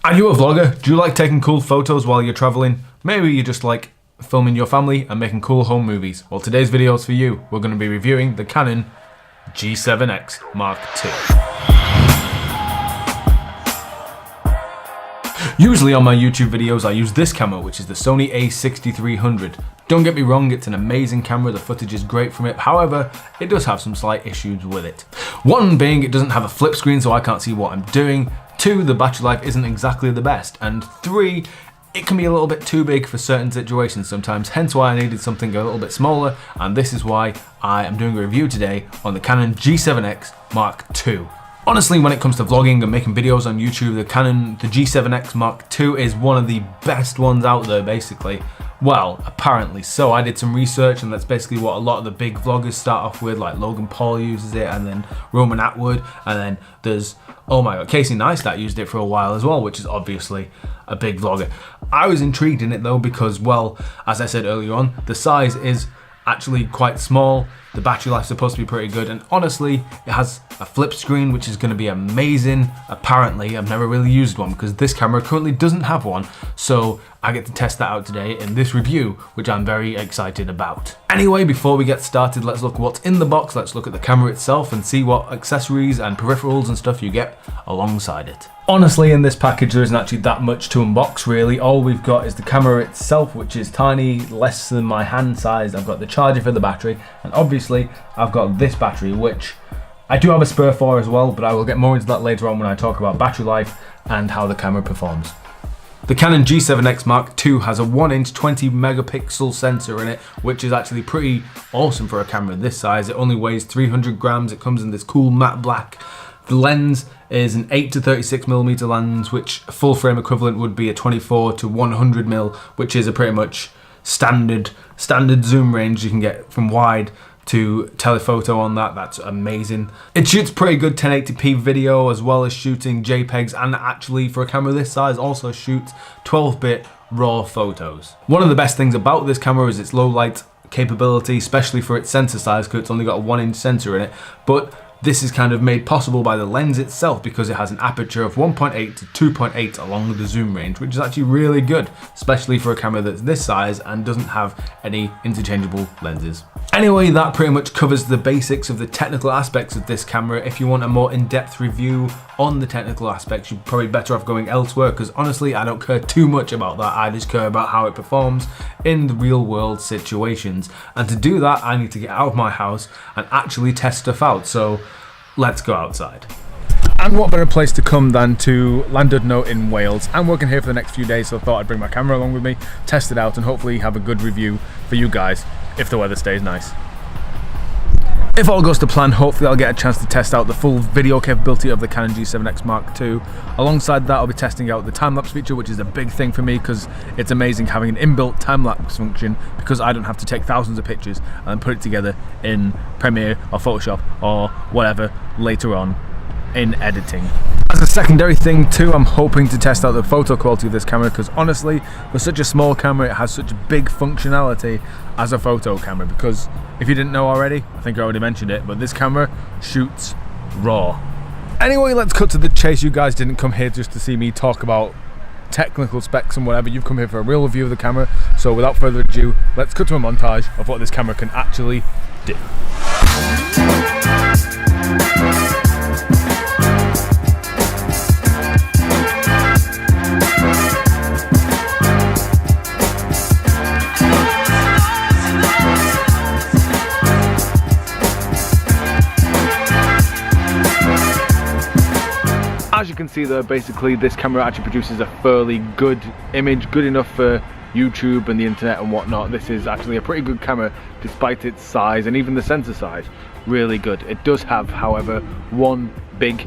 Are you a vlogger? Do you like taking cool photos while you're traveling? Maybe you just like filming your family and making cool home movies. Well, today's video is for you. We're going to be reviewing the Canon G7x Mkii. Usually on my YouTube videos I use this camera, which is the Sony a6300. Don't get me wrong, it's an amazing camera, the footage is great from it, however, it does have some slight issues with it. One being it doesn't have a flip screen, so I can't see what I'm doing. Two, the battery life isn't exactly the best. And three, it can be a little bit too big for certain situations sometimes, hence why I needed something a little bit smaller, and this is why I am doing a review today on the Canon G7x Mkii. Honestly, when it comes to vlogging and making videos on YouTube, the G7x Mkii is one of the best ones out there, basically. Well, apparently so. I did some research and that's basically what a lot of the big vloggers start off with, like Logan Paul uses it, and then Roman Atwood, and then there's, oh my god, Casey Neistat used it for a while as well, which is obviously a big vlogger. I was intrigued in it though because, well, as I said earlier on, the size is actually quite small, the battery life's supposed to be pretty good, and honestly, it has a flip screen which is going to be amazing. Apparently, I've never really used one because this camera currently doesn't have one, so I get to test that out today in this review, which I'm very excited about. Anyway, before we get started, let's look what's in the box, let's look at the camera itself and see what accessories and peripherals and stuff you get alongside it. Honestly, in this package there isn't actually that much to unbox really. All we've got is the camera itself, which is tiny, less than my hand size. I've got the charger for the battery, and obviously I've got this battery, which I do have a spare for as well, but I will get more into that later on when I talk about battery life and how the camera performs. The Canon G7x Mkii has a 1-inch 20 megapixel sensor in it, which is actually pretty awesome for a camera this size. It only weighs 300 grams, it comes in this cool matte black. The lens is an 8 to 36mm lens, which a full frame equivalent would be a 24 to 100mm, which is a pretty much standard zoom range you can get from wide to telephoto on that. That's amazing. It shoots pretty good 1080p video as well as shooting JPEGs, and actually for a camera this size also shoots 12-bit raw photos. One of the best things about this camera is its low light capability, especially for its sensor size because it's only got a 1-inch sensor in it, but this is kind of made possible by the lens itself because it has an aperture of 1.8 to 2.8 along the zoom range, which is actually really good, especially for a camera that's this size and doesn't have any interchangeable lenses. Anyway, that pretty much covers the basics of the technical aspects of this camera. If you want a more in-depth review on the technical aspects, you're probably better off going elsewhere because honestly, I don't care too much about that. I just care about how it performs in the real world situations. And to do that, I need to get out of my house and actually test stuff out. So let's go outside. And what better place to come than to Llandudno in Wales. I'm working here for the next few days, so I thought I'd bring my camera along with me, test it out, and hopefully have a good review for you guys if the weather stays nice. If all goes to plan, hopefully I'll get a chance to test out the full video capability of the Canon G7x Mkii. Alongside that, I'll be testing out the time-lapse feature, which is a big thing for me because it's amazing having an inbuilt time-lapse function because I don't have to take thousands of pictures and then put it together in Premiere or Photoshop or whatever later on in editing. As a secondary thing too, I'm hoping to test out the photo quality of this camera because honestly, for such a small camera, it has such big functionality as a photo camera, because if you didn't know already, I think I already mentioned it, but this camera shoots raw. Anyway, let's cut to the chase. You guys didn't come here just to see me talk about technical specs and whatever. You've come here for a real review of the camera, so without further ado, let's cut to a montage of what this camera can actually do. As you can see there, basically this camera actually produces a fairly good image, good enough for YouTube and the internet and whatnot. This is actually a pretty good camera despite its size and even the sensor size, really good. It does have, however, one big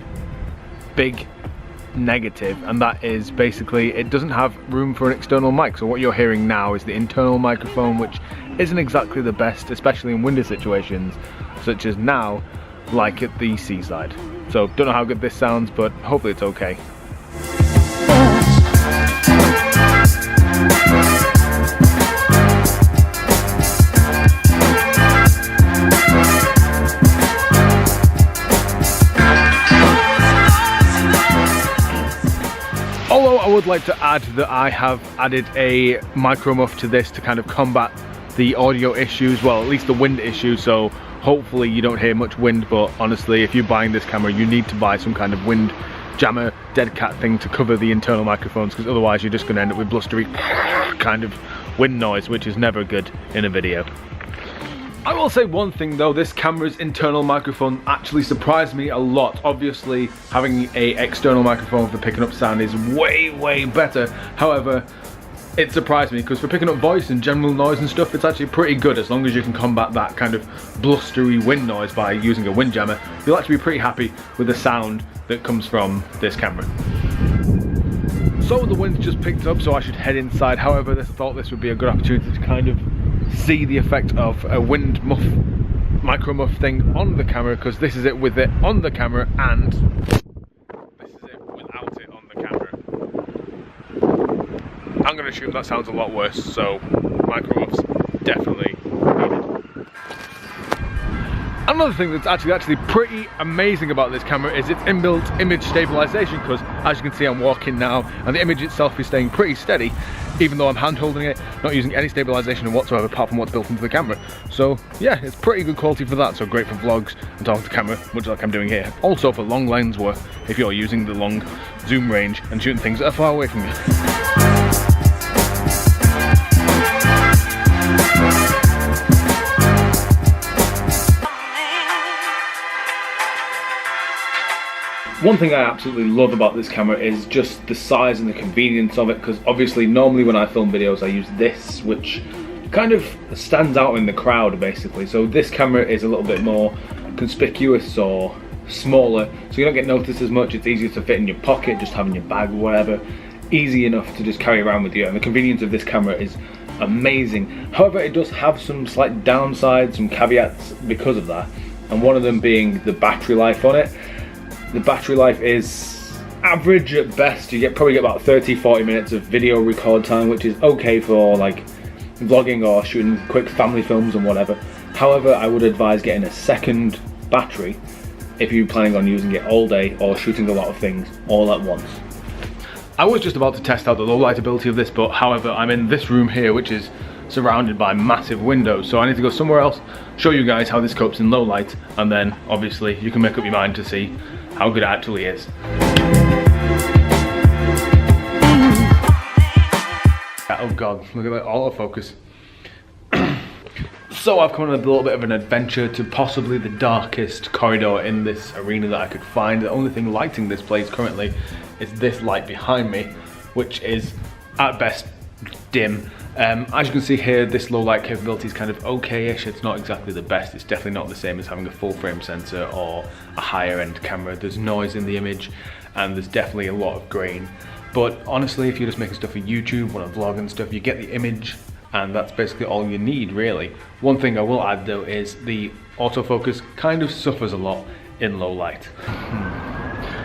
negative, and that is basically it doesn't have room for an external mic. So what you're hearing now is the internal microphone, which isn't exactly the best, especially in windy situations such as now, like at the seaside. So don't know how good this sounds, but hopefully it's okay. Although I would like to add that I have added a micro muff to this to kind of combat the audio issues, well, at least the wind issue, so hopefully you don't hear much wind. But honestly, if you're buying this camera, you need to buy some kind of wind jammer dead cat thing to cover the internal microphones, because otherwise you're just going to end up with blustery kind of wind noise, which is never good in a video. I will say one thing though, this camera's internal microphone actually surprised me a lot. Obviously, having a external microphone for picking up sound is way better. However, it surprised me because for picking up voice and general noise and stuff, it's actually pretty good. As long as you can combat that kind of blustery wind noise by using a wind jammer, you'll actually be pretty happy with the sound that comes from this camera. So the wind's just picked up, so I should head inside. However, I thought this would be a good opportunity to kind of see the effect of a wind muff, micro muff thing on the camera, because this is it with it on the camera and this is it without it on the camera. I'm going to assume that sounds a lot worse, so micro muffs definitely needed. Another thing that's actually pretty amazing about this camera is its inbuilt image stabilization, because as you can see I'm walking now and the image itself is staying pretty steady even though I'm hand holding it, not using any stabilization whatsoever apart from what's built into the camera. So yeah, it's pretty good quality for that, so great for vlogs and talking to the camera, much like I'm doing here. Also for long lens work, if you're using the long zoom range and shooting things that are far away from you. One thing I absolutely love about this camera is just the size and the convenience of it, because obviously normally when I film videos I use this, which kind of stands out in the crowd basically. So this camera is a little bit more conspicuous or smaller, so you don't get noticed as much. It's easier to fit in your pocket, just having your bag or whatever. Easy enough to just carry around with you, and the convenience of this camera is amazing. However, it does have some slight downsides, some caveats because of that, and one of them being the battery life on it. The battery life is average at best. You probably get about 30-40 minutes of video record time, which is okay for like vlogging or shooting quick family films and whatever. However, I would advise getting a second battery if you're planning on using it all day or shooting a lot of things all at once. I was just about to test out the low light ability of this, but however, I'm in this room here, which is surrounded by massive windows, so I need to go somewhere else, show you guys how this copes in low light, and then obviously you can make up your mind to see how good it actually is. Oh god, look at that autofocus. So I've come on a little bit of an adventure to possibly the darkest corridor in this arena that I could find. The only thing lighting this place currently is this light behind me, which is at best dim. As you can see here, this low light capability is kind of okay-ish. It's not exactly the best. It's definitely not the same as having a full frame sensor or a higher end camera. There's noise in the image and there's definitely a lot of grain. But honestly, if you're just making stuff for YouTube, want to vlog and stuff, you get the image and that's basically all you need really. One thing I will add though is the autofocus kind of suffers a lot in low light.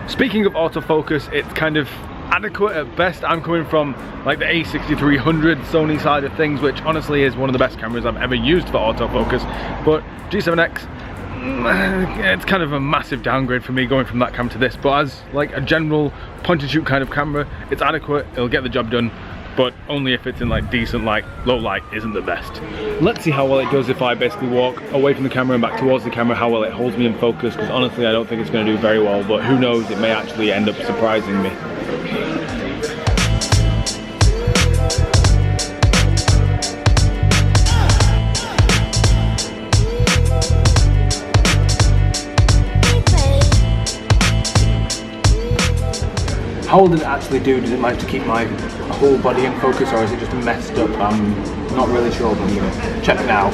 Speaking of autofocus, it's kind of adequate at best. I'm coming from like the A6300 Sony side of things, which honestly is one of the best cameras I've ever used for autofocus, but G7X, it's kind of a massive downgrade for me going from that camera to this. But as like a general point and shoot kind of camera, it's adequate, it'll get the job done, but only if it's in like decent light. Low light isn't the best. Let's see how well it does if I basically walk away from the camera and back towards the camera, how well it holds me in focus, because honestly I don't think it's going to do very well, but who knows, it may actually end up surprising me. How well did it actually do? Does it manage to keep my whole body in focus, or is it just messed up? I'm not really sure, but I'm gonna check now.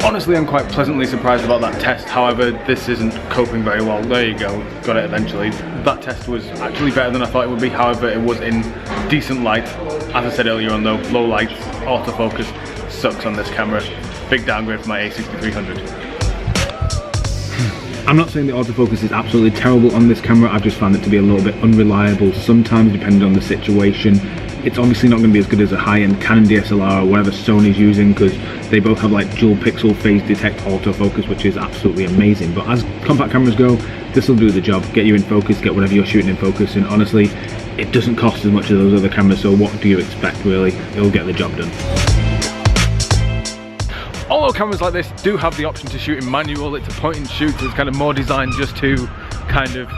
Honestly, I'm quite pleasantly surprised about that test. However, this isn't coping very well. There you go, got it eventually. That test was actually better than I thought it would be. However, it was in decent light. As I said earlier on though, low light, autofocus sucks on this camera. Big downgrade for my A6300. I'm not saying the autofocus is absolutely terrible on this camera, I've just found it to be a little bit unreliable sometimes depending on the situation. It's obviously not going to be as good as a high-end Canon DSLR or whatever Sony's using, because they both have like dual pixel phase detect autofocus, which is absolutely amazing. But as compact cameras go, this will do the job, get you in focus, get whatever you're shooting in focus, and honestly, it doesn't cost as much as those other cameras, so what do you expect really? It'll get the job done. Although cameras like this do have the option to shoot in manual, it's a point and shoot, so it's kind of more designed just to kind of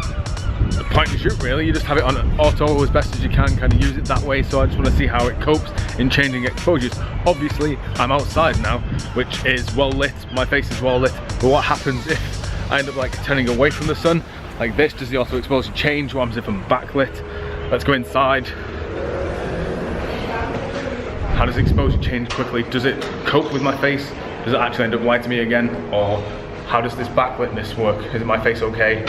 point and shoot really. You just have it on auto as best as you can, kind of use it that way. So I just want to see how it copes in changing exposures. Obviously I'm outside now, which is well lit, my face is well lit, but what happens if I end up like turning away from the sun like this? Does the auto exposure change? What happens if I'm backlit? Let's go inside. How does exposure change quickly? Does it cope with my face? Does it actually end up lighting me again? Or how does this backlit work? Is my face okay?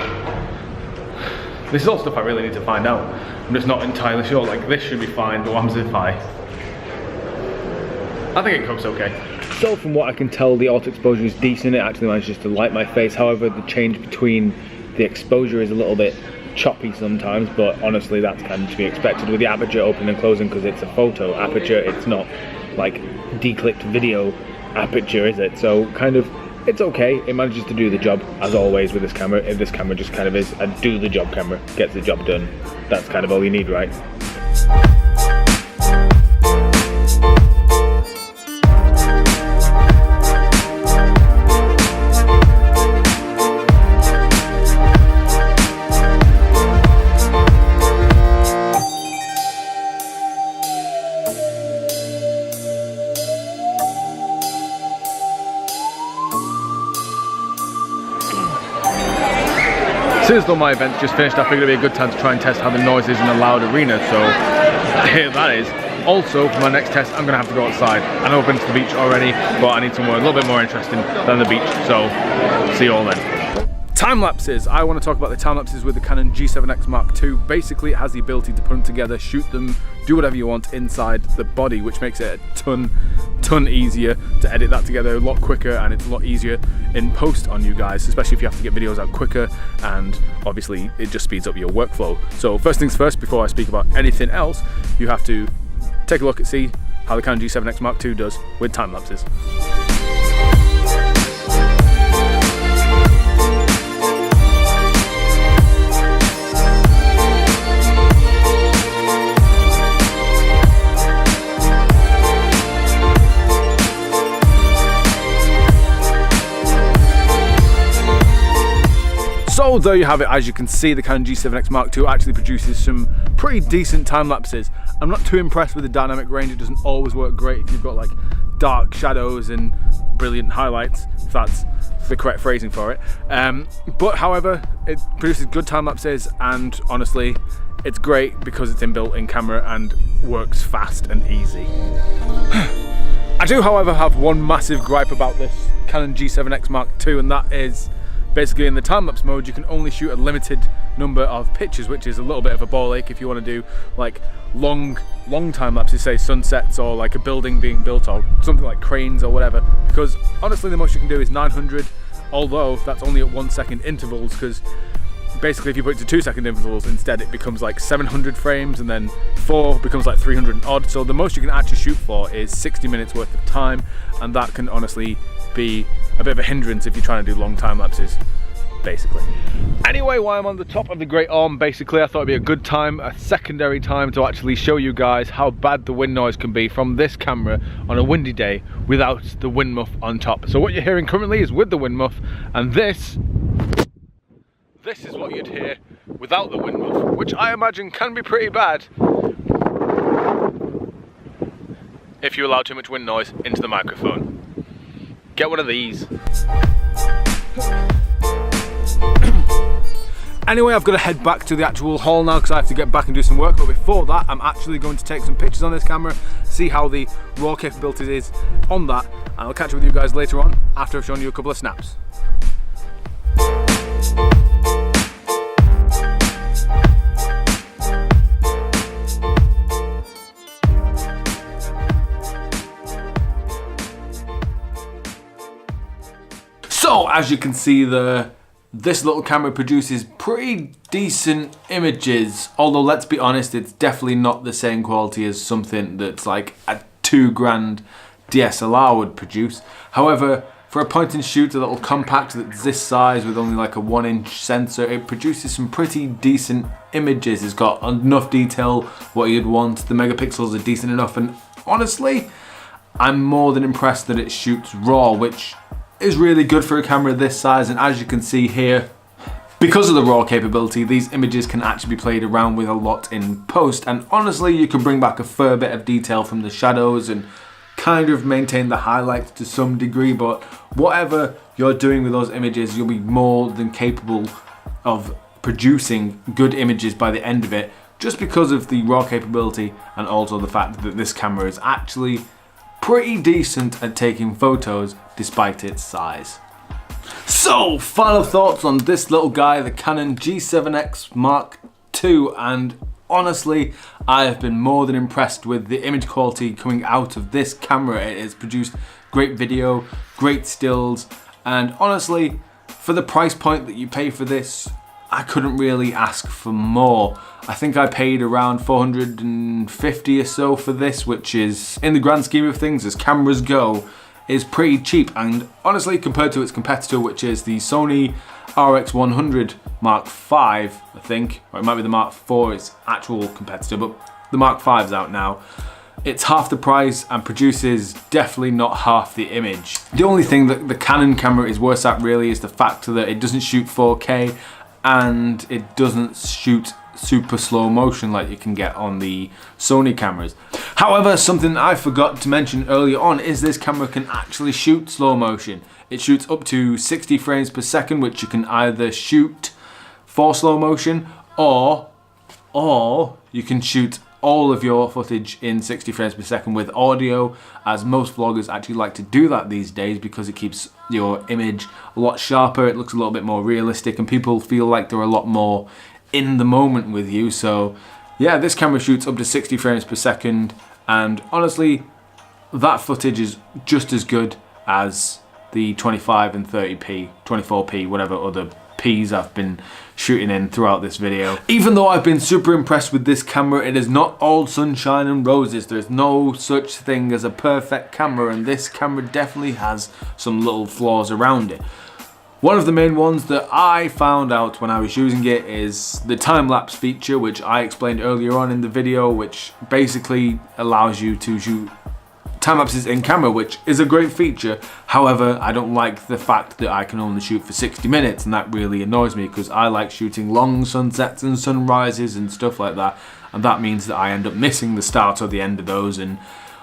This is all stuff I really need to find out. I'm just not entirely sure. Like, this should be fine, but what happens if I think it copes okay. So from what I can tell, the auto exposure is decent. It actually manages to light my face. However, the change between the exposure is a little bit choppy sometimes, but honestly that's kind of to be expected with the aperture open and closing, because it's a photo aperture, it's not like declipped video aperture, is it? So kind of, it's okay, it manages to do the job as always with this camera. If this camera just kind of is a do the job camera, gets the job done, that's kind of all you need, right? As soon as all my events just finished, I figured it'd be a good time to try and test how the noise is in a loud arena, so here that is. Also, for my next test, I'm going to have to go outside. I know I've been to the beach already, but I need somewhere a little bit more interesting than the beach, so see you all then. Time lapses. I want to talk about the time lapses with the Canon G7x Mkii. Basically, it has the ability to put them together, shoot them, do whatever you want inside the body, which makes it a ton easier to edit that together, a lot quicker, and it's a lot easier in post on you guys, especially if you have to get videos out quicker, and obviously it just speeds up your workflow. So first things first, before I speak about anything else, you have to take a look and see how the Canon G7x Mkii does with time lapses. So there you have it. As you can see, the Canon G7x Mkii actually produces some pretty decent time lapses. I'm not too impressed with the dynamic range. It doesn't always work great if you've got like dark shadows and brilliant highlights, if that's the correct phrasing for it. But however, it produces good time lapses, and honestly, it's great because it's inbuilt in camera and works fast and easy. I do, however, have one massive gripe about this Canon G7x Mkii, and that is basically in the time-lapse mode you can only shoot a limited number of pictures, which is a little bit of a ball ache if you want to do like long time lapses, say sunsets or like a building being built or something like cranes or whatever, because honestly the most you can do is 900, although that's only at 1 second intervals, because basically if you put it to 2 second intervals instead, it becomes like 700 frames, and then 4 becomes like 300 and odd. So the most you can actually shoot for is 60 minutes worth of time, and that can honestly be a bit of a hindrance if you're trying to do long time lapses, basically. Anyway, while I'm on the top of the Great Orme, basically I thought it'd be a good time, a secondary time, to actually show you guys how bad the wind noise can be from this camera on a windy day without the wind muff on top. So what you're hearing currently is with the wind muff, and this is what you'd hear without the wind muff, which I imagine can be pretty bad if you allow too much wind noise into the microphone. Get one of these. Anyway, I've got to head back to the actual haul now because I have to get back and do some work, but before that I'm actually going to take some pictures on this camera, see how the RAW capability is on that, and I'll catch up with you guys later on after I've shown you a couple of snaps. So as you can see there, this little camera produces pretty decent images, although let's be honest, it's definitely not the same quality as something that's like a $2,000 DSLR would produce. However, for a point and shoot, a little compact that's this size with only like a 1-inch sensor, it produces some pretty decent images. It's got enough detail, what you'd want, the megapixels are decent enough, and honestly, I'm more than impressed that it shoots RAW, which is really good for a camera this size. And as you can see here, because of the RAW capability, these images can actually be played around with a lot in post, and honestly you can bring back a fair bit of detail from the shadows and kind of maintain the highlights to some degree. But whatever you're doing with those images, you'll be more than capable of producing good images by the end of it, just because of the RAW capability and also the fact that this camera is actually pretty decent at taking photos despite its size. So, final thoughts on this little guy, the Canon G7x Mark II, and honestly, I have been more than impressed with the image quality coming out of this camera. It has produced great video, great stills, and honestly, for the price point that you pay for this, I couldn't really ask for more. I think I paid around $450 or so for this, which is, in the grand scheme of things, as cameras go, is pretty cheap. And honestly, compared to its competitor, which is the Sony RX100 Mark V, I think, or it might be the Mark IV, its actual competitor, but the Mark V is out now. It's half the price and produces definitely not half the image. The only thing that the Canon camera is worse at really is the fact that it doesn't shoot 4K and it doesn't shoot super slow motion like you can get on the Sony cameras. However, something I forgot to mention earlier on is this camera can actually shoot slow motion. It shoots up to 60 frames per second, which you can either shoot for slow motion or you can shoot all of your footage in 60 frames per second with audio, as most vloggers actually like to do that these days because it keeps your image a lot sharper, it looks a little bit more realistic, and people feel like they're a lot more in the moment with you. So yeah, this camera shoots up to 60 frames per second, and honestly, that footage is just as good as the 25 and 30p, 24p, whatever other P's I've been shooting in throughout this video. Even though I've been super impressed with this camera, it is not all sunshine and roses. There's no such thing as a perfect camera, and this camera definitely has some little flaws around it. One of the main ones that I found out when I was using it is the time-lapse feature, which I explained earlier on in the video, which basically allows you to shoot time-lapses in camera, which is a great feature. However, I don't like the fact that I can only shoot for 60 minutes, and that really annoys me because I like shooting long sunsets and sunrises and stuff like that, and that means that I end up missing the start or the end of those, and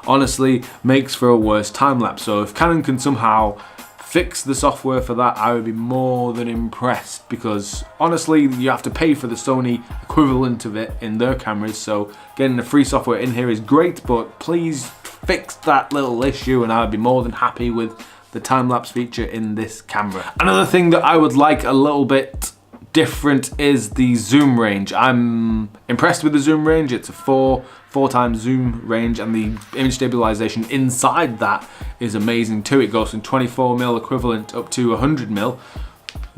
honestly makes for a worse time-lapse. So if Canon can somehow fix the software for that, I would be more than impressed, because honestly you have to pay for the Sony equivalent of it in their cameras, so getting the free software in here is great, but please fix that little issue and I would be more than happy with the time-lapse feature in this camera. Another thing that I would like a little bit different is the zoom range. I'm impressed with the zoom range. It's a four times zoom range, and the image stabilization inside that is amazing too. It goes from 24mm equivalent up to 100mm.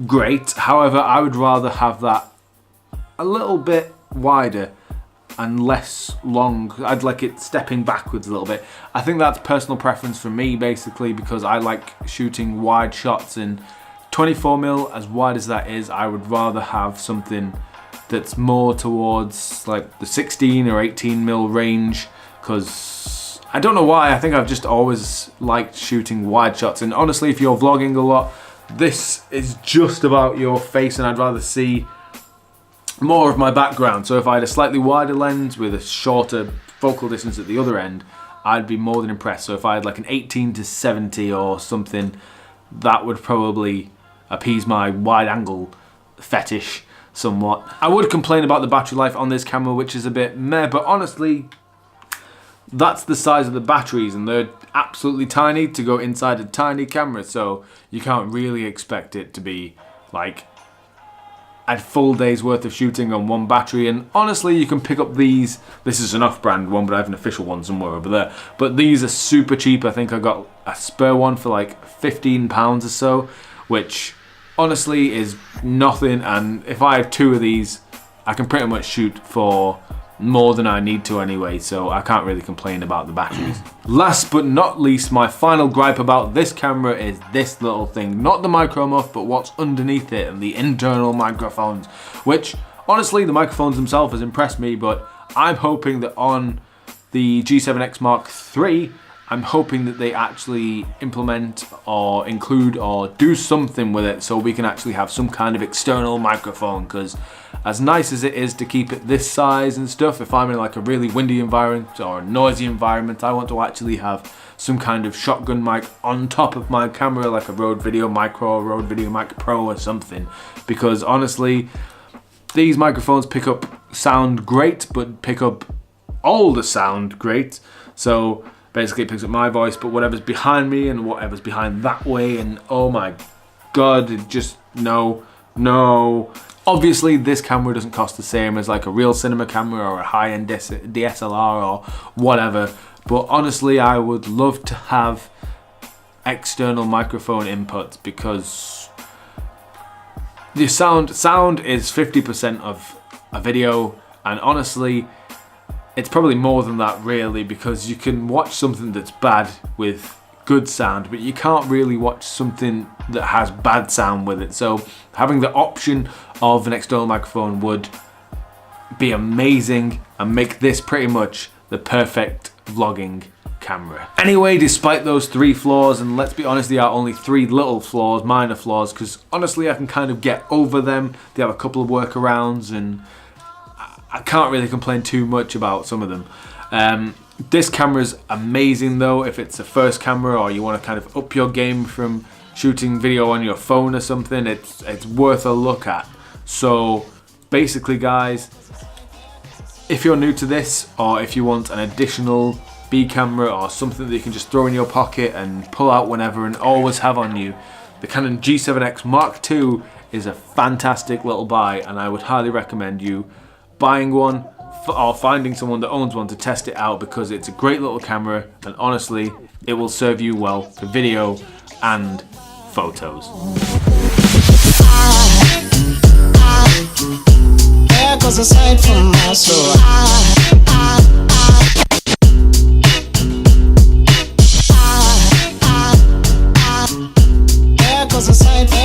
Great. However, I would rather have that a little bit wider and less long. I'd like it stepping backwards a little bit. I think that's personal preference for me basically, because I like shooting wide shots, and 24mm, as wide as that is, I would rather have something that's more towards like the 16 or 18mm range, because I don't know why, I think I've just always liked shooting wide shots. And honestly, if you're vlogging a lot, this is just about your face, and I'd rather see more of my background. So if I had a slightly wider lens with a shorter focal distance at the other end, I'd be more than impressed. So if I had like an 18 to 70 or something, that would probably appease my wide angle fetish somewhat. I would complain about the battery life on this camera, which is a bit meh, but honestly, that's the size of the batteries, and they're absolutely tiny to go inside a tiny camera, so you can't really expect it to be like a full day's worth of shooting on one battery. And honestly, you can pick up these, this is an off-brand one, but I have an official one somewhere over there, but these are super cheap. I think I got a spare one for like £15 or so, which honestly is nothing, and if I have 2 of these, I can pretty much shoot for more than I need to anyway, so I can't really complain about the batteries. Last but not least, my final gripe about this camera is this little thing. Not the micro muff, but what's underneath it and the internal microphones, which honestly the microphones themselves has impressed me, but I'm hoping that on the G7x Mark III, I'm hoping that they actually implement or include or do something with it so we can actually have some kind of external microphone, because as nice as it is to keep it this size and stuff, if I'm in like a really windy environment or a noisy environment, I want to actually have some kind of shotgun mic on top of my camera, like a Rode Video Micro or Rode Video Mic Pro or something, because honestly, these microphones pick up sound great, but pick up all the sound great. So basically it picks up my voice, but whatever's behind me and whatever's behind that way, and oh my god, it just no. Obviously this camera doesn't cost the same as like a real cinema camera or a high-end DSLR or whatever, but honestly I would love to have external microphone inputs, because the sound is 50% of a video, and honestly it's probably more than that really, because you can watch something that's bad with good sound, but you can't really watch something that has bad sound with it. So having the option of an external microphone would be amazing and make this pretty much the perfect vlogging camera. Anyway, despite those 3 flaws, and let's be honest, they are only 3 little flaws, minor flaws, because honestly I can kind of get over them. They have a couple of workarounds and I can't really complain too much about some of them. This camera's amazing though, if it's a first camera or you want to kind of up your game from shooting video on your phone or something, it's worth a look at. So basically guys, if you're new to this, or if you want an additional B camera or something that you can just throw in your pocket and pull out whenever and always have on you, the Canon G7x Mark II is a fantastic little buy, and I would highly recommend you buying one or finding someone that owns one to test it out, because it's a great little camera and honestly it will serve you well for video and photos. There goes a sight from my soul. There goes a sight.